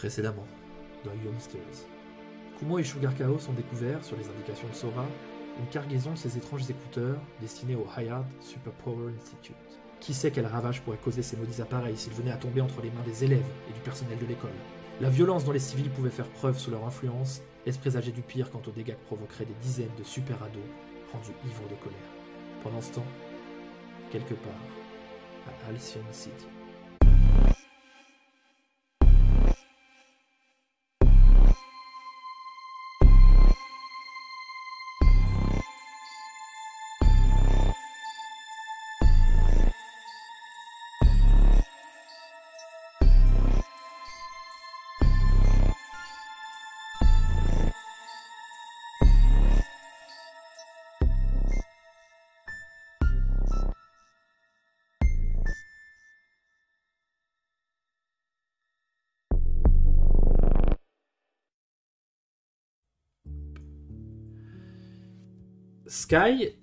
Précédemment, dans Youngsters. Kumo et Sugar Chaos ont découvert, sur les indications de Sora, une cargaison de ces étranges écouteurs destinés au Hayard Superpower Institute. Qui sait quel ravage pourrait causer ces maudits appareils s'ils venaient à tomber entre les mains des élèves et du personnel de l'école. La violence dont les civils pouvaient faire preuve sous leur influence laisse présager du pire quant aux dégâts que provoqueraient des dizaines de super-ados rendus ivres de colère. Pendant ce temps, quelque part, à Halcyon City. Sky,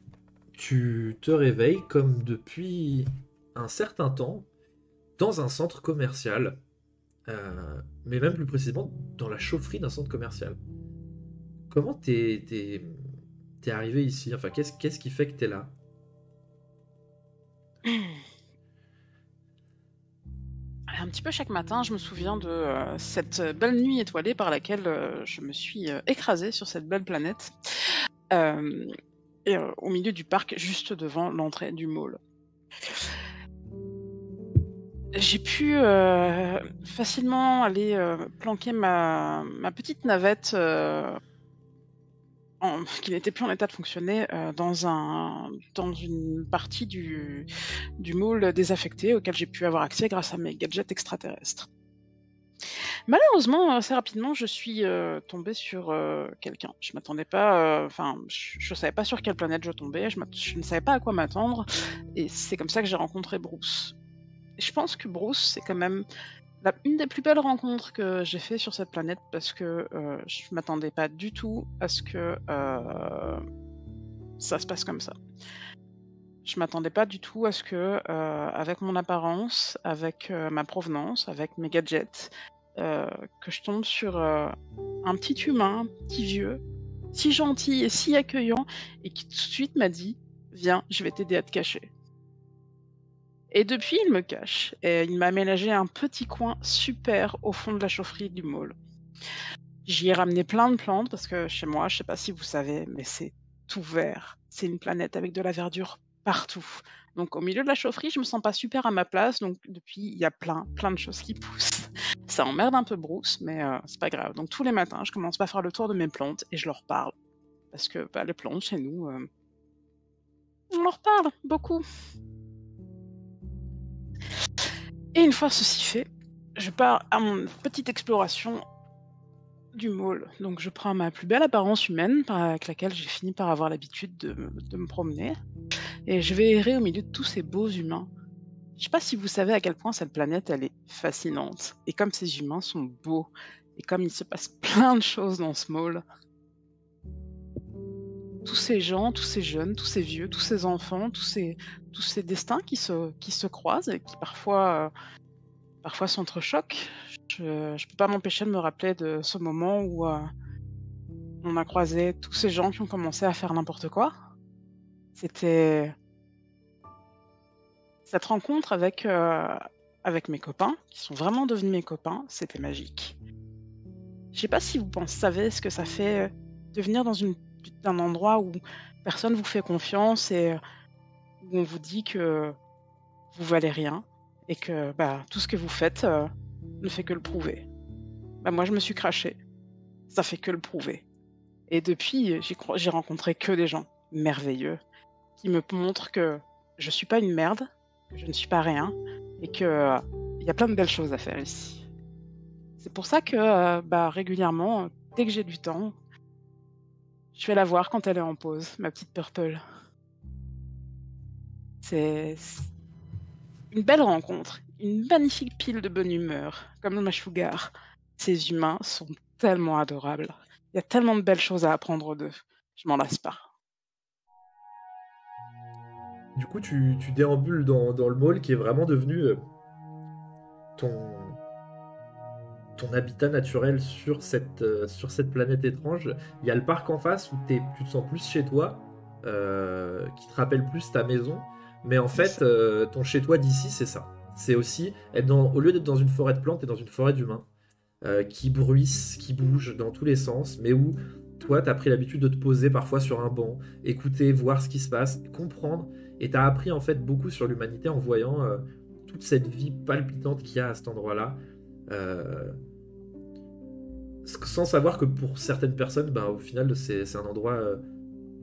tu te réveilles comme depuis un certain temps dans un centre commercial, mais même plus précisément dans la chaufferie d'un centre commercial. Comment t'es arrivé ici? Enfin, qu'est-ce qui fait que t'es là? Un petit peu chaque matin, je me souviens de cette belle nuit étoilée par laquelle je me suis écrasée sur cette belle planète, euh, et au milieu du parc, juste devant l'entrée du mall. J'ai pu facilement aller planquer ma petite navette qui n'était plus en état de fonctionner dans une partie du mall désaffecté auquel j'ai pu avoir accès grâce à mes gadgets extraterrestres. Malheureusement, assez rapidement, je suis tombée sur quelqu'un. Je m'attendais pas, je savais pas sur quelle planète je tombais, je ne savais pas à quoi m'attendre, et c'est comme ça que j'ai rencontré Bruce. Et je pense que Bruce, c'est quand même une des plus belles rencontres que j'ai fait sur cette planète, parce que je m'attendais pas du tout à ce que ça se passe comme ça. Je m'attendais pas du tout à ce que, avec mon apparence, avec ma provenance, avec mes gadgets, que je tombe sur un petit humain, petit vieux, si gentil et si accueillant, et qui tout de suite m'a dit « Viens, je vais t'aider à te cacher ». Et depuis, il me cache, et il m'a aménagé un petit coin super au fond de la chaufferie du mall. J'y ai ramené plein de plantes, parce que chez moi, je sais pas si vous savez, mais c'est tout vert. C'est une planète avec de la verdure partout. Donc au milieu de la chaufferie, je me sens pas super à ma place, donc depuis, il y a plein de choses qui poussent. Ça emmerde un peu Bruce, mais c'est pas grave. Donc tous les matins, je commence par faire le tour de mes plantes et je leur parle. Parce que les plantes, chez nous, on leur parle beaucoup. Et une fois ceci fait, je pars à mon petite exploration du mall. Donc je prends ma plus belle apparence humaine avec laquelle j'ai fini par avoir l'habitude de me promener. Et je vais errer au milieu de tous ces beaux humains. Je sais pas si vous savez à quel point cette planète, elle est fascinante. Et comme ces humains sont beaux, et comme il se passe plein de choses dans ce mall, tous ces gens, tous ces jeunes, tous ces vieux, tous ces enfants, tous ces destins qui se croisent et qui parfois s'entrechoquent. Je peux pas m'empêcher de me rappeler de ce moment où on a croisé tous ces gens qui ont commencé à faire n'importe quoi. C'était cette rencontre avec mes copains, qui sont vraiment devenus mes copains, c'était magique. Je sais pas si vous savez ce que ça fait de venir dans un endroit où personne vous fait confiance et où on vous dit que vous valez rien et que tout ce que vous faites ne fait que le prouver. Moi, je me suis crashée. Ça fait que le prouver. Et depuis, j'ai rencontré que des gens merveilleux qui me montrent que je suis pas une merde, que je ne suis pas rien et que y a plein de belles choses à faire ici. C'est pour ça que régulièrement, dès que j'ai du temps, je vais la voir quand elle est en pause, ma petite Purple. C'est une belle rencontre, une magnifique pile de bonne humeur, comme ma Sugar. Ces humains sont tellement adorables. Il y a tellement de belles choses à apprendre d'eux. Je m'en lasse pas. Du coup, tu déambules dans le mall qui est vraiment devenu ton, ton habitat naturel sur cette planète étrange. Il y a le parc en face où tu te sens plus chez toi, qui te rappelle plus ta maison. Mais en fait, ton chez toi d'ici, c'est ça. C'est aussi au lieu d'être dans une forêt de plantes, t'es dans une forêt d'humains qui bruissent, qui bougent dans tous les sens, mais où toi, t'as pris l'habitude de te poser parfois sur un banc, écouter, voir ce qui se passe, comprendre. Et t'as appris en fait beaucoup sur l'humanité en voyant toute cette vie palpitante qu'il y a à cet endroit-là. Sans savoir que pour certaines personnes, bah, au final, c'est un endroit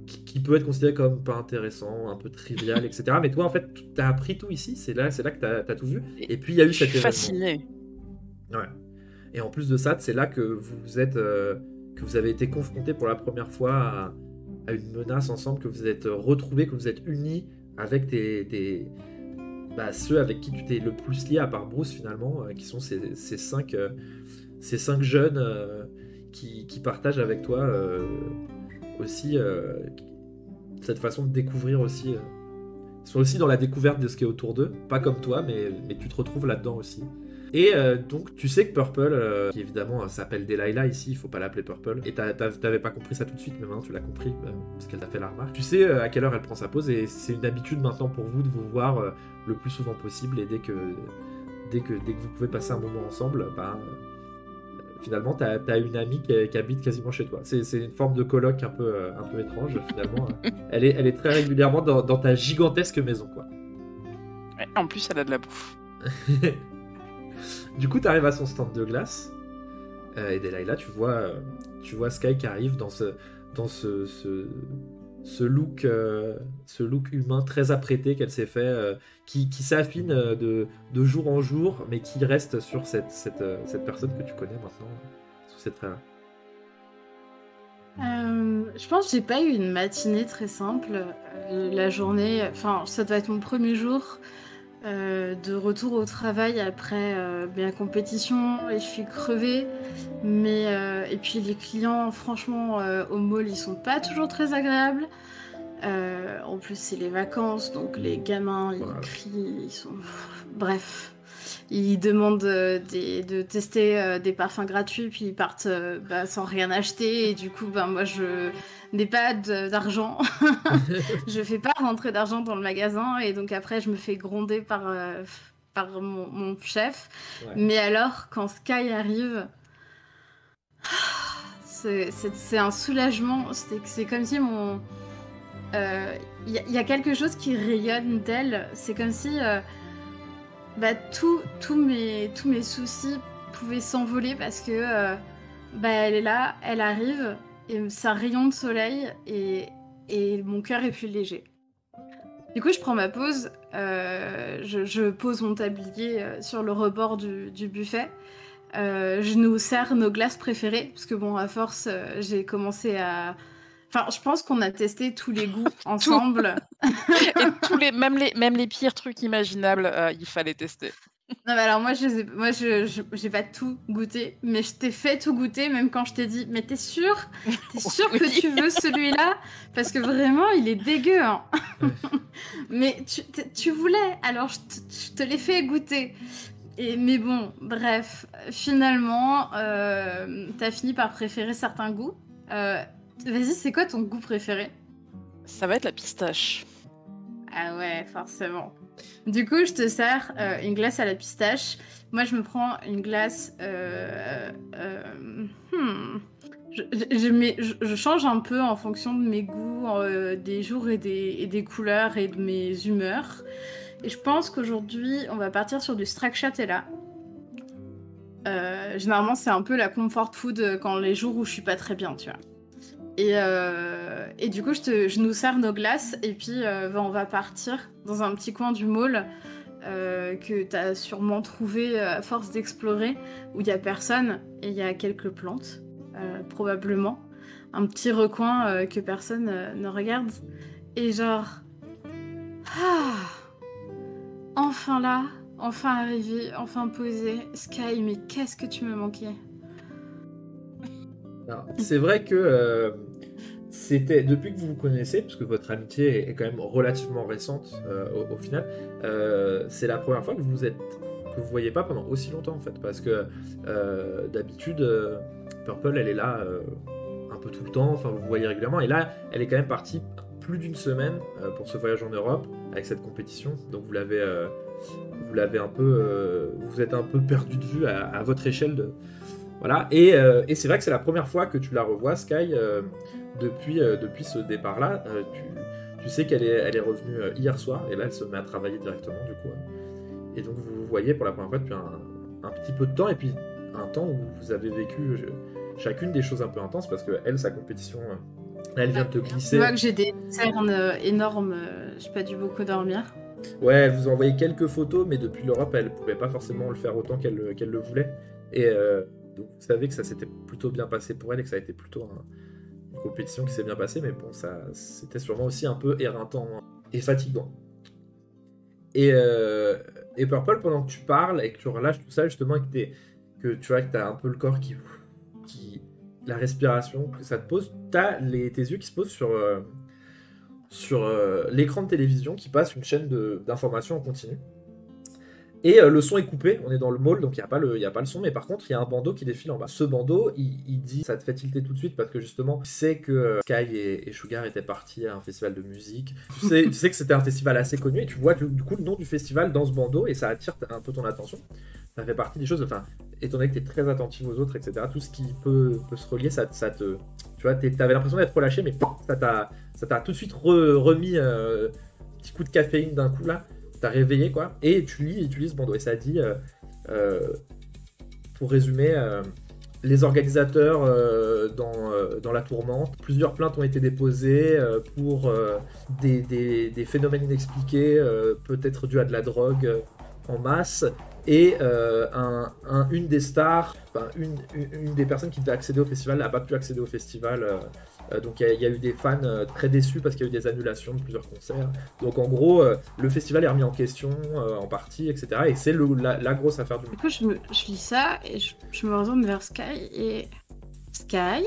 qui peut être considéré comme pas intéressant, un peu trivial, etc. Mais toi, en fait, t'as appris tout ici, c'est là que t'as tout vu. Et puis, il y a eu cet événement. Fasciné. Ouais. Et en plus de ça, c'est là que vous avez été confrontés pour la première fois à une menace ensemble, que vous êtes retrouvés, que vous êtes unis avec ceux avec qui tu t'es le plus lié, à part Bruce finalement, qui sont ces cinq jeunes qui partagent avec toi aussi cette façon de découvrir aussi. Ils sont aussi dans la découverte de ce qui est autour d'eux, pas comme toi, mais tu te retrouves là-dedans aussi. Et donc tu sais que Purple, qui évidemment s'appelle Delilah ici, il faut pas l'appeler Purple, et t'avais pas compris ça tout de suite, mais maintenant tu l'as compris, parce qu'elle t'a fait la remarque. Tu sais à quelle heure elle prend sa pause, et c'est une habitude maintenant pour vous de vous voir le plus souvent possible, et dès que vous pouvez passer un moment ensemble, finalement t'as une amie qui habite quasiment chez toi. C'est une forme de coloc un peu étrange finalement. Elle est très régulièrement dans ta gigantesque maison, quoi. Ouais, en plus elle a de la bouffe. Du coup, tu arrives à son stand de glace, et Delilah, tu vois Sky qui arrive dans ce look humain très apprêté qu'elle s'est fait, qui s'affine de jour en jour, mais qui reste sur cette personne que tu connais maintenant, sous cette traits-là. Je pense que j'ai pas eu une matinée très simple. La journée, enfin, ça doit être mon premier jour. De retour au travail après ma compétition, et je suis crevée, mais et puis les clients franchement au mall ils sont pas toujours très agréables, en plus c'est les vacances donc les gamins ils crient, ils sont bref, ils demandent de tester des parfums gratuits puis ils partent sans rien acheter, et du coup moi je n'ai pas d'argent. Je fais pas rentrer d'argent dans le magasin, et donc après je me fais gronder par mon chef. Ouais. Mais alors quand Sky arrive, c'est un soulagement. C'est comme si y a quelque chose qui rayonne d'elle. C'est comme si tous mes soucis pouvaient s'envoler, parce que elle est là, elle arrive, et ça rayon de soleil, et mon cœur est plus léger. Du coup, je prends ma pause, je pose mon tablier sur le rebord du buffet. Je nous sers nos glaces préférées, parce que à force, j'ai commencé à... Enfin, je pense qu'on a testé tous les goûts ensemble. Et même les pires trucs imaginables, il fallait tester. Non, mais alors moi j'ai pas tout goûté, mais je t'ai fait tout goûter, même quand je t'ai dit, mais t'es sûr que tu veux celui-là, parce que vraiment il est dégueu, hein. Mais tu voulais, alors je te l'ai fait goûter. Mais bon, bref, finalement t'as fini par préférer certains goûts. Vas-y, c'est quoi ton goût préféré? Ça va être la pistache. Ah ouais, forcément. Du coup, je te sers une glace à la pistache. Moi, je me prends une glace... Je change un peu en fonction de mes goûts, des jours et des couleurs et de mes humeurs. Et je pense qu'aujourd'hui, on va partir sur du stracciatella. Généralement, c'est un peu la comfort food quand les jours où je suis pas très bien, tu vois. Et du coup, je nous sers nos glaces, et puis on va partir dans un petit coin du mall que tu as sûrement trouvé à force d'explorer, où il n'y a personne, et il y a quelques plantes, probablement. Un petit recoin que personne ne regarde. Et genre... enfin là, enfin arrivé, enfin posé. Sky, mais qu'est-ce que tu me manquais? Alors, c'est vrai que c'était depuis que vous vous connaissez, parce que votre amitié est quand même relativement récente au final, c'est la première fois que vous êtes que vous voyez pas pendant aussi longtemps en fait, parce que d'habitude Purple elle est là un peu tout le temps, enfin vous voyez régulièrement, et là elle est quand même partie plus d'une semaine pour ce voyage en Europe avec cette compétition, donc vous l'avez un peu, vous êtes un peu perdu de vue à votre échelle de voilà, et c'est vrai que c'est la première fois que tu la revois Sky depuis ce départ là. Tu sais qu'elle est revenue hier soir, et là elle se met à travailler directement du coup. Et donc vous vous voyez pour la première fois depuis un petit peu de temps, et puis un temps où vous avez vécu chacune des choses un peu intenses, parce que elle, sa compétition, elle vient de te glisser. Je vois que j'ai des cernes énormes, j'ai pas dû beaucoup dormir. Ouais, elle vous a envoyé quelques photos, mais depuis l'Europe, elle pouvait pas forcément le faire autant qu'elle le voulait. Et donc vous savez que ça s'était plutôt bien passé pour elle, et que ça a été plutôt une compétition qui s'est bien passée, mais bon, ça c'était sûrement aussi un peu éreintant et fatigant. Et Purple, pendant que tu parles et que tu relâches tout ça, justement, et que tu vois que tu as un peu le corps qui la respiration, que ça te pose, tu as tes yeux qui se posent sur l'écran de télévision qui passe une chaîne d'informations en continu. Et le son est coupé, on est dans le mall, donc il n'y a pas le son, mais par contre, il y a un bandeau qui défile en bas. Ce bandeau, il dit, ça te fait tilter tout de suite, parce que justement, tu sais que Sky et Sugar étaient partis à un festival de musique. Tu sais que c'était un festival assez connu, et tu vois du coup le nom du festival dans ce bandeau, et ça attire un peu ton attention. Ça fait partie des choses, enfin, étant donné que tu es très attentif aux autres, etc., tout ce qui peut se relier, ça te... Tu vois, t'avais l'impression d'être relâché, mais ça t'a tout de suite remis petit coup de caféine d'un coup, là. T'as réveillé quoi, et tu lis ce bandeau, et ça dit pour résumer, les organisateurs dans la tourmente, plusieurs plaintes ont été déposées pour des phénomènes inexpliqués, peut-être dus à de la drogue en masse, et une des stars, enfin, une des personnes qui devait accéder au festival n'a pas pu accéder au festival. Donc il y a eu des fans très déçus parce qu'il y a eu des annulations de plusieurs concerts. Donc en gros, le festival est remis en question en partie, etc. Et c'est la grosse affaire du moment. Du coup, je lis ça et je me retourne vers Sky. Et Sky,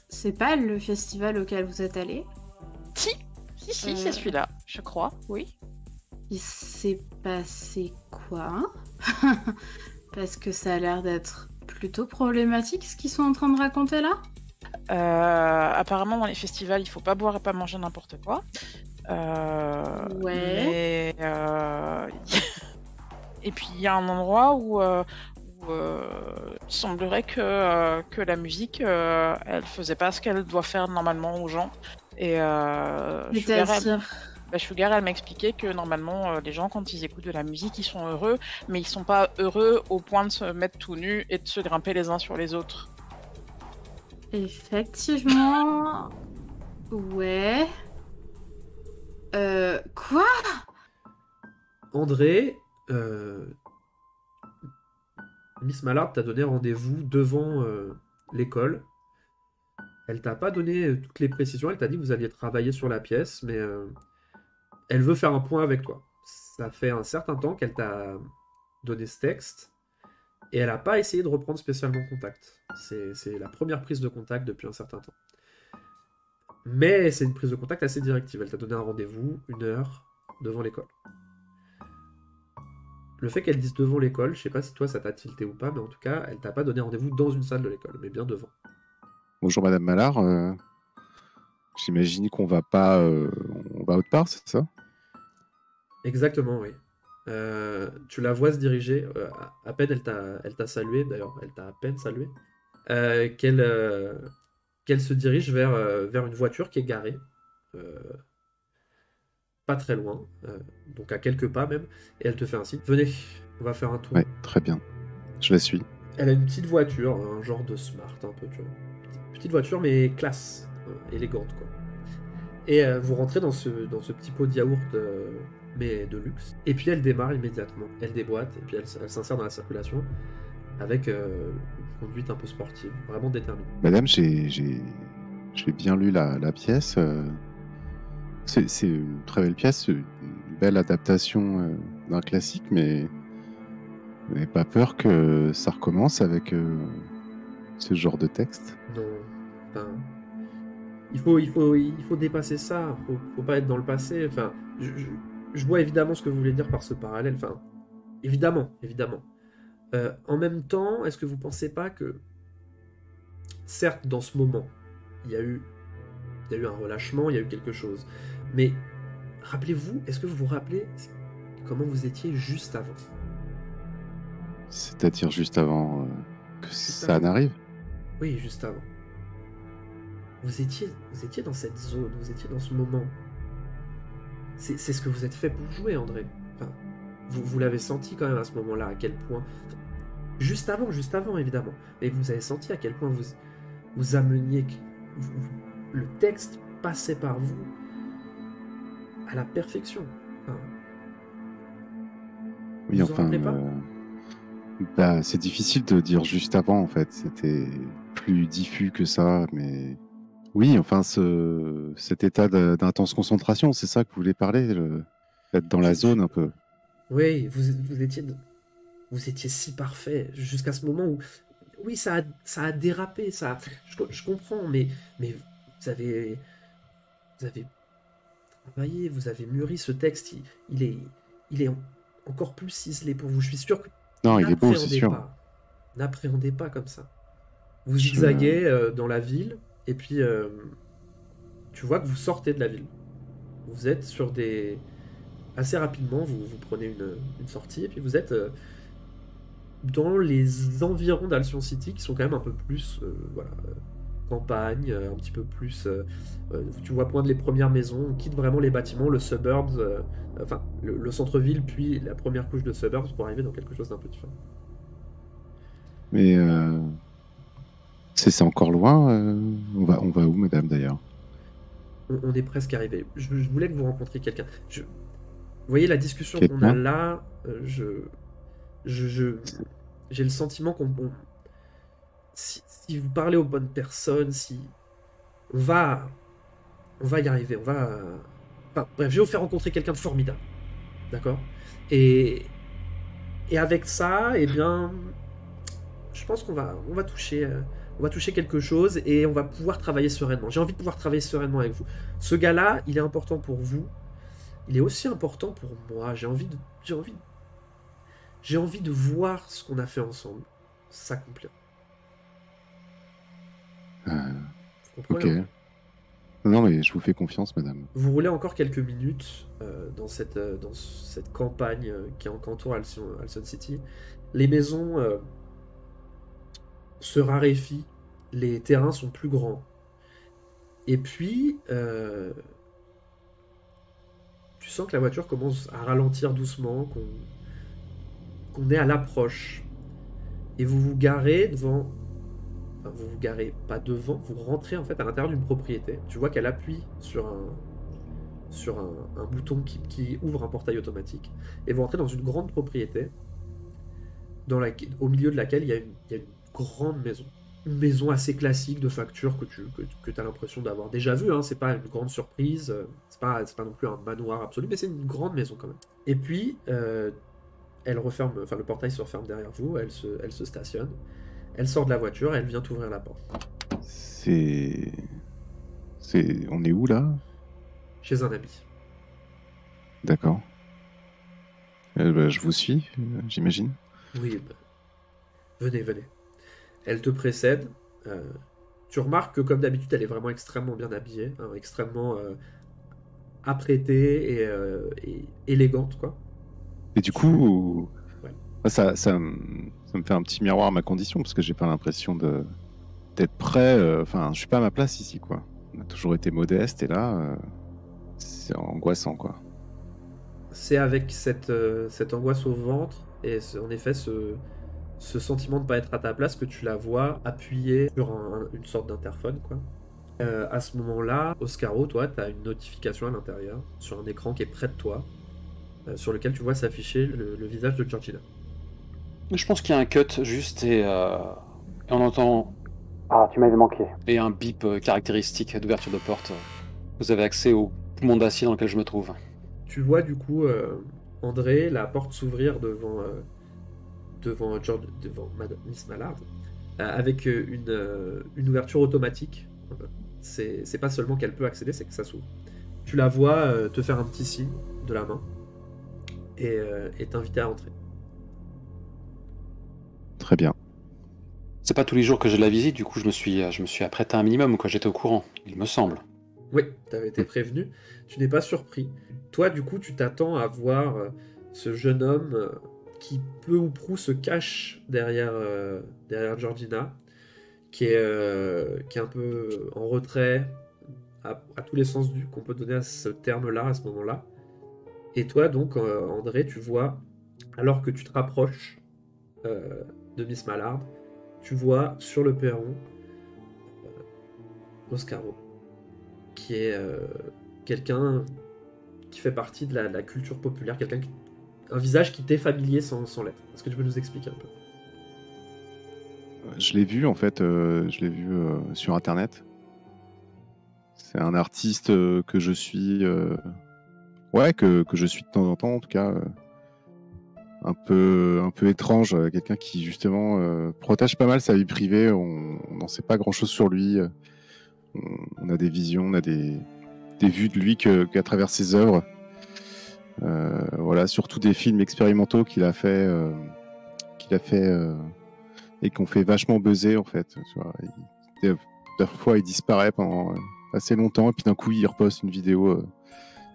c'est pas le festival auquel vous êtes allé? Si, c'est celui-là, je crois, oui. Il s'est passé quoi? Parce que ça a l'air d'être plutôt problématique ce qu'ils sont en train de raconter là. Apparemment dans les festivals il faut pas boire et pas manger n'importe quoi. Ouais. Mais et puis il y a un endroit où il semblerait que la musique elle faisait pas ce qu'elle doit faire normalement aux gens. Et Sugar elle m'a expliqué que normalement les gens quand ils écoutent de la musique ils sont heureux, mais ils sont pas heureux au point de se mettre tout nus et de se grimper les uns sur les autres. Effectivement. Ouais. Quoi? André, Miss Mallard t'a donné rendez-vous devant l'école. Elle t'a pas donné toutes les précisions, elle t'a dit que vous alliez travailler sur la pièce, mais elle veut faire un point avec toi. Ça fait un certain temps qu'elle t'a donné ce texte, et elle n'a pas essayé de reprendre spécialement contact. C'est la première prise de contact depuis un certain temps. Mais c'est une prise de contact assez directive. Elle t'a donné un rendez-vous, 1 heure, devant l'école. Le fait qu'elle dise devant l'école, je sais pas si toi ça t'a tilté ou pas, mais en tout cas, elle t'a pas donné rendez-vous dans une salle de l'école, mais bien devant. Bonjour Madame Mallard, j'imagine qu'on va pas... on va autre part, c'est ça? Exactement, oui. Tu la vois se diriger, à peine elle t'a salué, d'ailleurs, elle t'a à peine salué, qu'elle se dirige vers une voiture qui est garée, pas très loin, donc à quelques pas même, et elle te fait un signe. Venez, on va faire un tour. Ouais, très bien. Je la suis. Elle a une petite voiture, un genre de smart un peu, tu vois. Petite voiture, mais classe, élégante, quoi. Et vous rentrez dans ce petit pot de yaourt, mais de luxe. Et puis elle démarre immédiatement. Elle déboîte, et puis elle s'insère dans la circulation avec une conduite un peu sportive, vraiment déterminée. Madame, j'ai bien lu la pièce. C'est une très belle pièce, une belle adaptation d'un classique, mais vous n'avez pas peur que ça recommence avec ce genre de texte? Non, enfin, il faut dépasser ça. Faut pas être dans le passé. Enfin, je vois évidemment ce que vous voulez dire par ce parallèle. Enfin, évidemment. En même temps, est-ce que vous pensez pas que, certes, dans ce moment, il y a eu un relâchement, il y a eu quelque chose, mais rappelez-vous, est-ce que vous vous rappelez comment vous étiez juste avant? C'est-à-dire juste avant que Juste ça avant. n'arrive? Oui, juste avant. Vous étiez dans cette zone, vous étiez dans ce moment. C'est ce que vous êtes fait pour jouer, André. Enfin, vous l'avez senti quand même à ce moment-là, à quel point... Juste avant, évidemment. Mais vous avez senti à quel point vous ameniez... le texte passait par vous à la perfection. Enfin, Oui, vous en enfin, rappelez pas? bah, c'est difficile de dire juste avant, en fait. C'était plus diffus que ça, mais oui, enfin, cet état d'intense concentration, c'est ça que vous voulez parler, être dans la zone un peu. Oui, vous étiez si parfait jusqu'à ce moment où, oui, ça a dérapé, je comprends, mais vous avez travaillé, vous avez mûri ce texte, il est encore plus ciselé pour vous. Je suis sûr que Non, il est beau, c'est sûr. n'appréhendez pas comme ça. Vous Je... zigzaguez dans la ville, et puis tu vois que vous sortez de la ville. Vous êtes sur des... Assez rapidement, vous prenez une sortie, et puis vous êtes dans les environs d'Alcyon City, qui sont quand même un peu plus voilà, campagne, un petit peu plus... tu vois poindre les premières maisons, on quitte vraiment les bâtiments, le suburbs, enfin le centre-ville, puis la première couche de suburbs pour arriver dans quelque chose d'un peu différent. Mais c'est encore loin. On va où, madame, d'ailleurs? On est presque arrivé. Je voulais que vous rencontriez quelqu'un. Vous voyez la discussion qu'on a Quelqu'un? là, j'ai le sentiment si vous parlez aux bonnes personnes, si on va y arriver, enfin, bref, je vais vous faire rencontrer quelqu'un de formidable, d'accord? Et avec ça, eh bien, je pense on va toucher quelque chose et on va pouvoir travailler sereinement. J'ai envie de pouvoir travailler sereinement avec vous. Ce gars-là, il est important pour vous. Il est aussi important pour moi. J'ai envie de voir ce qu'on a fait ensemble s'accomplir. Vous Ok. comprenez? Non, mais je vous fais confiance, madame. Vous roulez encore quelques minutes dans cette campagne qui entoure Alcyon City. Les maisons se raréfient, les terrains sont plus grands. Et puis, tu sens que la voiture commence à ralentir doucement, qu'on est à l'approche. Et vous vous garez devant... Enfin, vous vous garez pas devant, vous rentrez en fait à l'intérieur d'une propriété. Tu vois qu'elle appuie sur un bouton qui ouvre un portail automatique. Et vous rentrez dans une grande propriété au milieu de laquelle il y a une grande maison. Une maison assez classique de facture que tu as l'impression d'avoir déjà vue. Hein. C'est pas une grande surprise, c'est pas non plus un manoir absolu, mais c'est une grande maison quand même. Et puis, elle referme, enfin le portail se referme derrière vous, elle se stationne, elle sort de la voiture et elle vient t'ouvrir la porte. On est où là? Chez un ami. D'accord. Bah, je vous suis, j'imagine. Oui, bah, venez. Elle te précède. Tu remarques que comme d'habitude, elle est vraiment extrêmement bien habillée, hein, extrêmement apprêtée et élégante, quoi. Et du coup, Ouais. ça me fait un petit miroir à ma condition, parce que j'ai pas l'impression d'être prêt. Enfin, je suis pas à ma place ici, quoi. On a toujours été modeste, et là, c'est angoissant, quoi. C'est avec cette angoisse au ventre et en effet ce sentiment de ne pas être à ta place que tu la vois appuyée sur une sorte d'interphone, quoi. À ce moment-là, Oscaro, toi, tu as une notification à l'intérieur sur un écran qui est près de toi, sur lequel tu vois s'afficher le visage de Georgina. Je pense qu'il y a un cut juste et on entend « Ah, tu m'avais manqué » et un bip caractéristique d'ouverture de porte. Vous avez accès au poumon d'acier dans lequel je me trouve. Tu vois du coup André, la porte s'ouvrir devant Madame Miss Mallard avec une ouverture automatique. C'est pas seulement qu'elle peut accéder, c'est que ça s'ouvre. Tu la vois te faire un petit signe de la main et t'inviter à entrer. Très bien. C'est pas tous les jours que j'ai de la visite, du coup je me suis apprêté un minimum, quoi. J'étais au courant, il me semble. Oui, tu avais été prévenu. Tu n'es pas surpris. Toi, du coup, tu t'attends à voir ce jeune homme qui peu ou prou se cache derrière Georgina, qui est un peu en retrait à tous les sens qu'on peut donner à ce terme-là, à ce moment-là. Et toi, donc, André, tu vois, alors que tu te rapproches de Miss Mallard, tu vois sur le perron Oscaro, qui est quelqu'un qui fait partie de la culture populaire, un visage qui t'est familier sans l'être. Est-ce que tu peux nous expliquer un peu? Je l'ai vu en fait, sur internet. C'est un artiste que je suis, que je suis de temps en temps, en tout cas, un peu étrange, quelqu'un qui justement protège pas mal sa vie privée. On n'en sait pas grand-chose sur lui. On a des visions, on a des vues de lui qu'à travers ses œuvres. Voilà, surtout des films expérimentaux qu'il a fait et qu'on fait vachement buzzer en fait. Tu vois, parfois il disparaît pendant assez longtemps et puis d'un coup il reposte une vidéo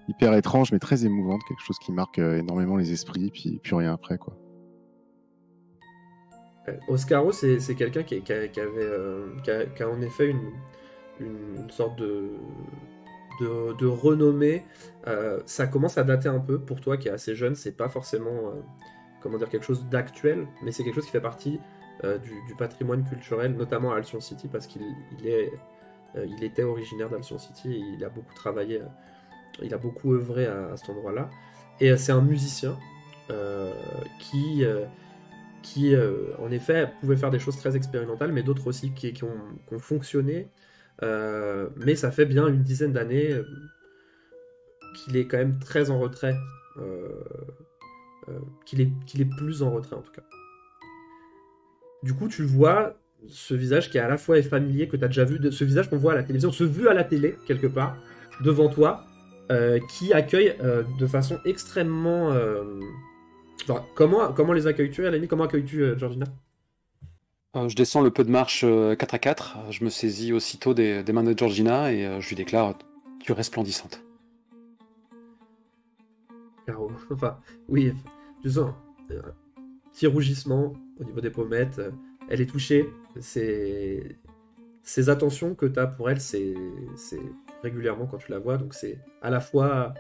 hyper étrange mais très émouvante, quelque chose qui marque énormément les esprits, puis plus rien après quoi. Oscaro, c'est quelqu'un qui a en effet une sorte de renommée. Ça commence à dater un peu pour toi qui est assez jeune. C'est pas forcément quelque chose d'actuel, mais c'est quelque chose qui fait partie du patrimoine culturel, notamment à Alcyon City, parce qu'il était originaire d'Alcyon City et il a beaucoup travaillé, il a beaucoup œuvré à cet endroit-là. Et c'est un musicien qui en effet pouvait faire des choses très expérimentales, mais d'autres aussi qui ont fonctionné. Mais ça fait bien une dizaine d'années qu'il est quand même très en retrait, qu'il est plus en retrait en tout cas. Du coup, tu vois ce visage qui est à la fois est familier, que tu as déjà vu, ce visage qu'on voit à la télévision, ce vu à la télé, quelque part, devant toi, qui accueille de façon extrêmement... Enfin, comment les accueilles-tu, Alani? Comment accueilles-tu Georgina? Je descends le peu de marche 4 à 4, je me saisis aussitôt des mains de Georgina et je lui déclare « Tu es resplendissante ». Caro, enfin, oui, je sens petit rougissement au niveau des pommettes, elle est touchée, ces attentions que tu as pour elle, c'est régulièrement quand tu la vois, donc c'est à la fois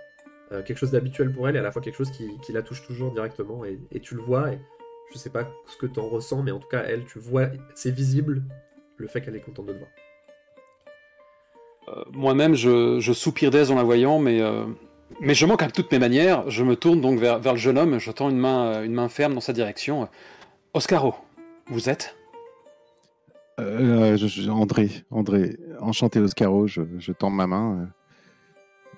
quelque chose d'habituel pour elle et à la fois quelque chose qui la touche toujours directement, et tu le vois, et je sais pas ce que tu en ressens, mais en tout cas, elle, tu vois, c'est visible le fait qu'elle est contente de te voir. Moi-même, je soupire d'aise en la voyant, mais je manque à toutes mes manières. Je me tourne donc vers le jeune homme, je tends une main ferme dans sa direction. Oscaro, vous êtes? André, enchanté Oscaro, je tends ma main.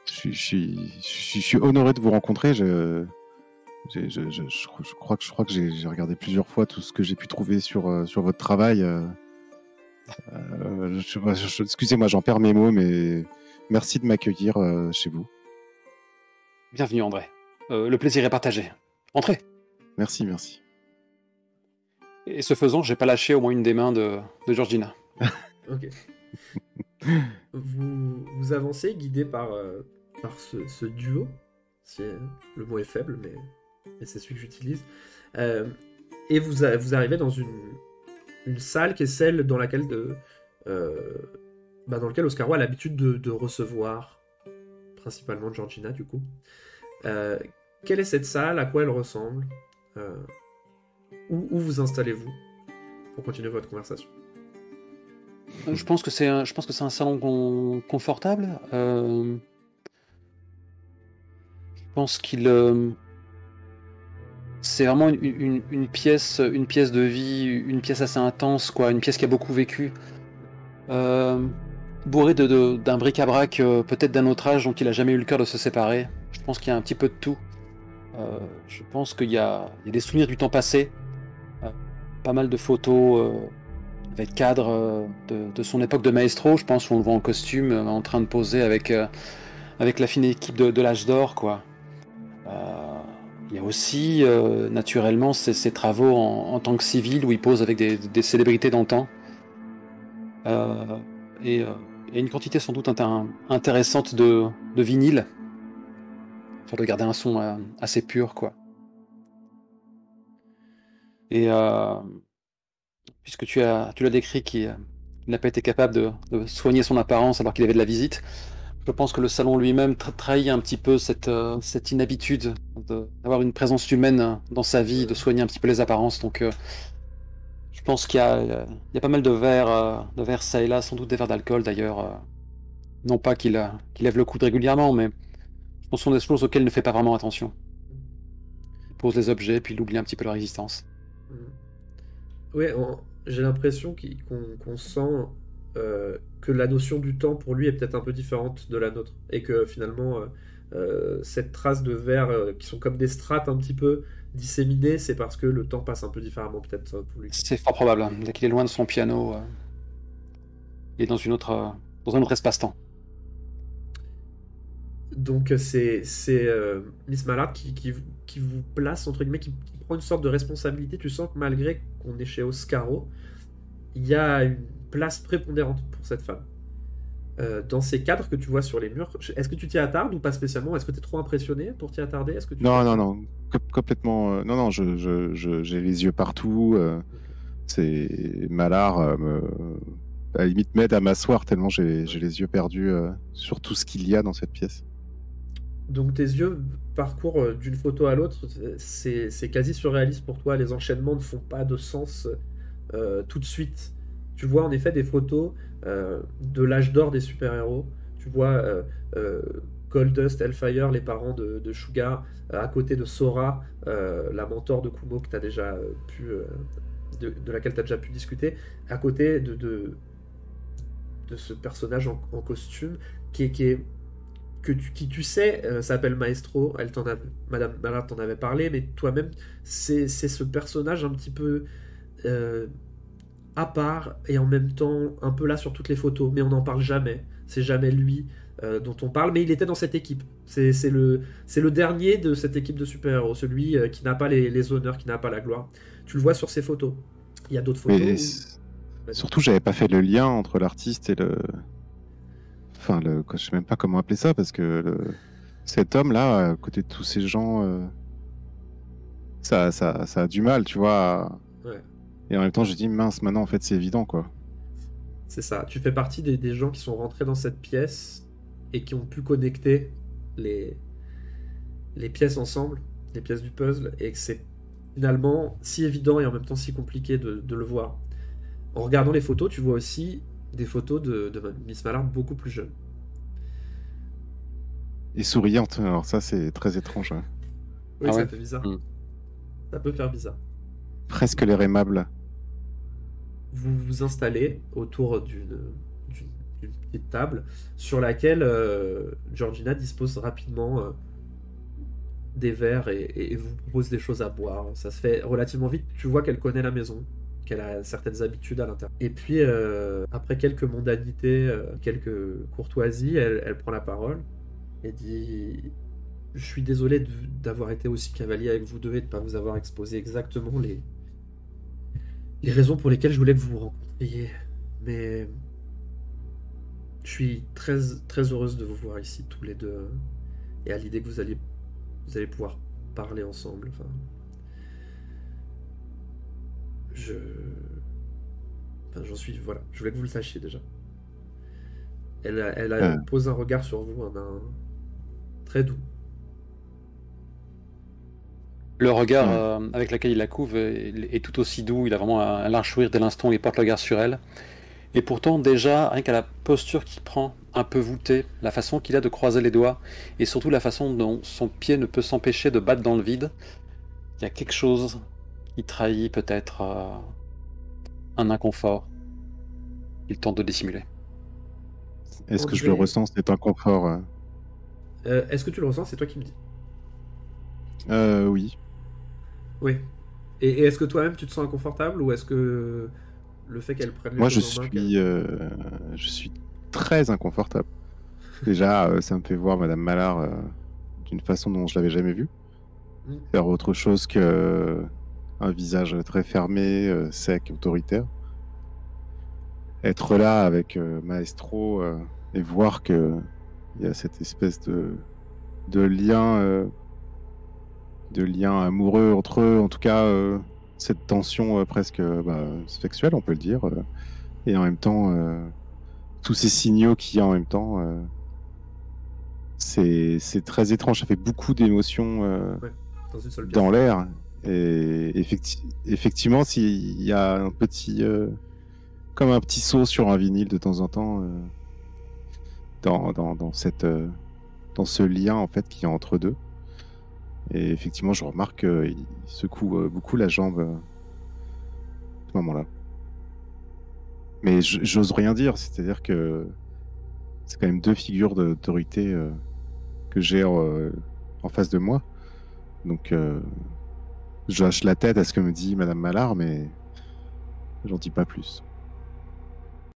Je suis honoré de vous rencontrer. Je crois que j'ai regardé plusieurs fois tout ce que j'ai pu trouver sur votre travail. Excusez-moi, j'en perds mes mots, mais merci de m'accueillir chez vous. Bienvenue André. Le plaisir est partagé. Entrez. Merci. Et ce faisant, j'ai pas lâché au moins une des mains de Georgina. Ok. Vous avancez guidé par ce duo. Le mot est faible, mais c'est celui que j'utilise. Et vous arrivez dans une salle qui est celle dans laquelle dans laquelle Oscaro a l'habitude de recevoir principalement Georgina du coup. Quelle est cette salle? À quoi elle ressemble? Où vous installez-vous pour continuer votre conversation? Je pense que c'est un salon confortable. Je pense qu'il c'est vraiment une pièce de vie, une pièce assez intense, quoi, une pièce qui a beaucoup vécu, bourrée d'un bric-à-brac, peut-être d'un autre âge dont il a jamais eu le cœur de se séparer. Je pense qu'il y a un petit peu de tout. Je pense qu'il y a des souvenirs du temps passé, pas mal de photos avec cadre de son époque de maestro. Je pense qu'on le voit en costume, en train de poser avec la fine équipe de l'âge d'or, quoi. Il y a aussi, naturellement, ses travaux en tant que civil, où il pose avec des célébrités d'antan. Et il y a une quantité sans doute intéressante de vinyle, afin de garder un son assez pur, quoi. Et puisque tu l'as décrit qu'il n'a pas été capable de soigner son apparence alors qu'il avait de la visite, je pense que le salon lui-même trahit un petit peu cette inhabitude d'avoir une présence humaine dans sa vie, de soigner un petit peu les apparences. Donc je pense qu'il y a pas mal de verres ça et là, sans doute des verres d'alcool d'ailleurs. Non pas qu'il lève le coude régulièrement, mais je pense que ce sont des choses auxquelles il ne fait pas vraiment attention. Il pose les objets, puis il oublie un petit peu leur existence. Ouais, j'ai l'impression qu'on sent que la notion du temps pour lui est peut-être un peu différente de la nôtre. Et que finalement, cette trace de verre qui sont comme des strates un petit peu disséminées, c'est parce que le temps passe un peu différemment peut-être pour lui. C'est fort probable. Dès qu'il est loin de son piano, il est dans un autre espace-temps. Donc c'est Miss Mallard qui vous place, entre guillemets, qui prend une sorte de responsabilité. Tu sens que malgré qu'on est chez Oscaro, il y a une place prépondérante pour cette femme. Dans ces cadres que tu vois sur les murs, est-ce que tu t'y attardes ou pas spécialement? Est-ce que tu es trop impressionné pour t'y attarder? Est-ce que tu Non, complètement. Non, j'ai les yeux partout. C'est Mallard, à la limite m'aide à m'asseoir tellement j'ai les yeux perdus sur tout ce qu'il y a dans cette pièce. Donc tes yeux parcourent d'une photo à l'autre, c'est quasi surréaliste pour toi, les enchaînements ne font pas de sens tout de suite. Tu vois en effet des photos de l'âge d'or des super-héros, tu vois Goldust, Hellfire, les parents de Sugar, à côté de Sora, la mentor de Kumo que t'as déjà de laquelle tu as déjà pu discuter, à côté de ce personnage en costume qui est qui tu sais s'appelle Maestro, Madame Mallard t'en avait parlé, mais toi-même c'est ce personnage un petit peu à part et en même temps un peu là sur toutes les photos, mais on n'en parle jamais, c'est jamais lui dont on parle, mais il était dans cette équipe, c'est le dernier de cette équipe de super-héros, celui qui n'a pas les honneurs, qui n'a pas la gloire. Tu le vois sur ces photos, il y a d'autres photos surtout j'avais pas fait le lien entre l'artiste et le... Enfin, je sais même pas comment appeler ça, parce que cet homme-là, à côté de tous ces gens, ça a du mal, tu vois. Ouais. Et en même temps, je dis, mince, maintenant, en fait, c'est évident, quoi. C'est ça. Tu fais partie des gens qui sont rentrés dans cette pièce et qui ont pu connecter les pièces ensemble, les pièces du puzzle, et que c'est finalement si évident et en même temps si compliqué de le voir. En regardant les photos, tu vois aussi des photos de Miss Mallard beaucoup plus jeune. Et souriante, alors ça c'est très étrange. Ouais. Oui, Ah ça ouais. fait bizarre. Ça peut faire bizarre. Presque l'air aimable. Vous vous installez autour d'une petite table sur laquelle Georgina dispose rapidement des verres et vous propose des choses à boire. Ça se fait relativement vite. Tu vois qu'elle connaît la maison, qu'elle a certaines habitudes à l'intérieur. Et puis, après quelques mondanités, quelques courtoisies, elle prend la parole et dit « Je suis désolé d'avoir été aussi cavalier avec vous deux et de ne pas vous avoir exposé exactement les raisons pour lesquelles je voulais que vous vous rencontriez. Mais je suis très, très heureuse de vous voir ici tous les deux et à l'idée que vous allez pouvoir parler ensemble. Enfin, j'en suis... Voilà, je voulais que vous le sachiez déjà. Elle pose un regard sur vous, un très doux. Le regard avec lequel il la couvre est tout aussi doux. Il a vraiment un large sourire dès l'instant où il porte le regard sur elle. Et pourtant, déjà, rien qu'à la posture qu'il prend, un peu voûtée, la façon qu'il a de croiser les doigts, et surtout la façon dont son pied ne peut s'empêcher de battre dans le vide, il y a quelque chose qui trahit peut-être un inconfort qu'il tente de dissimuler. Est-ce que je le ressens, cet inconfort Est-ce que tu le ressens? C'est toi qui me dis. Oui. Oui. Et est-ce que toi-même tu te sens inconfortable ou est-ce que le fait qu'elle prenne les Moi, choses en main, je suis très inconfortable. Déjà, ça me fait voir Madame Mallard d'une façon dont je l'avais jamais vue. faire autre chose que un visage très fermé, sec, autoritaire. Être là avec Maestro et voir que il y a cette espèce de lien amoureux entre eux, en tout cas cette tension presque sexuelle, on peut le dire, et en même temps tous ces signaux qu'il y a en même temps, c'est très étrange. Ça fait beaucoup d'émotions Dans une seule pièce. dans l'air. Et effectivement, s'il y a un petit comme un petit saut sur un vinyle de temps en temps dans ce lien en fait qu'il y a entre deux. Et effectivement, je remarque qu'il secoue beaucoup la jambe à ce moment-là. Mais j'ose rien dire, c'est-à-dire que c'est quand même deux figures d'autorité que j'ai en face de moi. Donc, je lâche la tête à ce que me dit Madame Mallard, mais j'en dis pas plus.